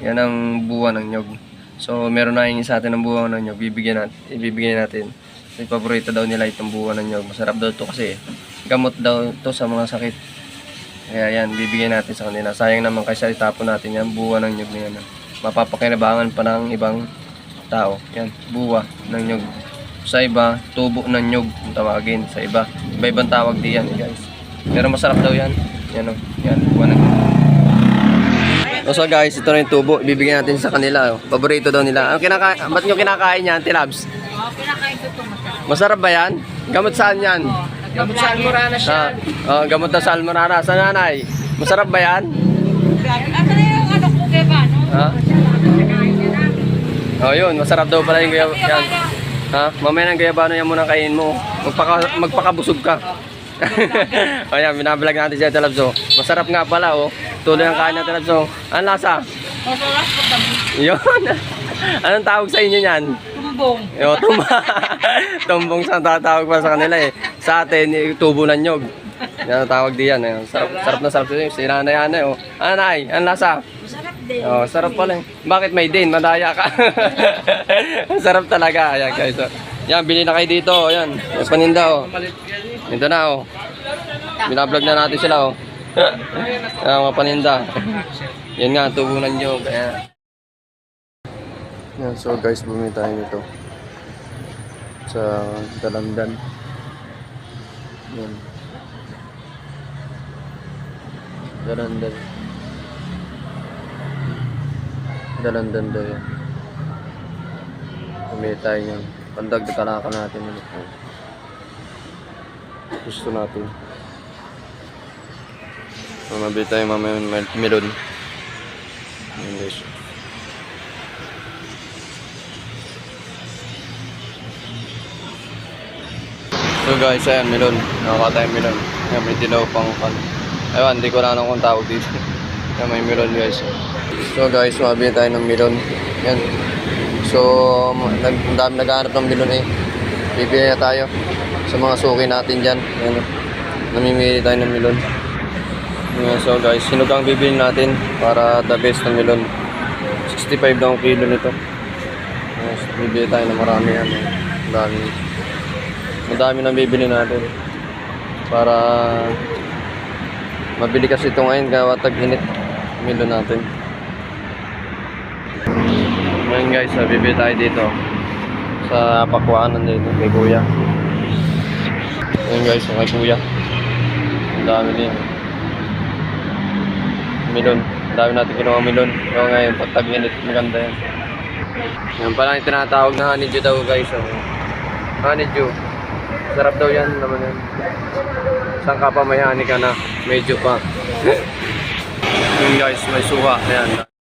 Yan ang buwan ng nyog. So meron na yung sa atin ng buwan ng nyog, ibibigay natin. Yung paborito daw nila itong buwan ng nyog. Masarap daw to kasi gamot daw to sa mga sakit. Kaya yan, bibigyan natin sa kanila. Sayang naman kasi itapon natin yan, buwan ng nyog na yan. Mapapakinabangan pa ng ibang tao. Yan, buwa ng nyog. Sa iba, tubo ng nyog kung tawagin. Sa iba, iba-ibang tawag diyan guys. Pero masarap daw yan. Yan o, yan, buwa ng nyog. So guys, ito na yung tubo. Ibibigyan natin sa kanila. Paborito daw nila. Ba't nyo kinakain yan, Tilabs? Kinakain ko ito masarap. Masarap ba yan? Gamot saan yan? Gamot sa Almoranas yan. Gamot na sa Almoranas. Sa nanay, masarap ba yan? Ano na yung ano ko kaya ba? Ha? Yun, masarap daw pala yung gayabano yan. Ha? Mamaya ng gayabano yan muna kainin mo. Magpakabusog ka. Ayan, binabalag natin siya Talabso. Masarap nga pala Tuloy ang kain na Talabso. Anong lasa? Masarap ko kami. Yun. Anong tawag sa inyo yan? Tumbong. Tumbong sa tatawag pa sa kanila Sa atin, tubo ng nyog. Yan ang tawag diyan. Sarap na sarap sa si nanay-anay. Anay, ang lasa? Masarap din. Sarap pala. Bakit may din? Madaya ka. Sarap talaga. Ayan guys. Yan, bili na kayo dito. Yan, may paninda Ito na Binablog na natin sila Yan, mga paninda. Yan nga, tubo ng nyog. Ayan. Yan, so guys, bumili tayo nito sa Dalandan. Yan. Dalandan. Dalandan daw yan. Bumili tayo yan. Pandagdag kalaka natin. Gusto natin. So, mabili tayo mamaya melon. Yan guys. So guys, ayan, melon. Nakaka tayo melon. Ayan, may dilaw pang pan. Ewan, hindi ko na kung tawag dito. Ayan, may melon guys. So guys, mabili tayo ng melon. Ayan. So, naghahanap ng melon Bibili na tayo sa mga suki natin dyan. Ayan, namimili tayo ng melon. Ayan, so guys, sino kang bibili natin para the best ng melon. 65 daw ang kilo nito. Ayan, so, bibili tayo ng marami yan. Madami nang bibili natin para mabili kasi ito ngayon gawa tag-init melon natin. Ngayon guys, bibili tayo dito sa pakuanan dito kay kuya. Ngayon guys, kay kuya ang dami din melon. Ang dami natin kinuha melon. So ngayon pag tag-init maganda yan. Yan pala yung tinatawag na honeydew daw guys. Honeydew, sarap daw yan naman yan. Saan ka pa may honey ka na? Medyo pa. Yun guys, may suha. Ayan.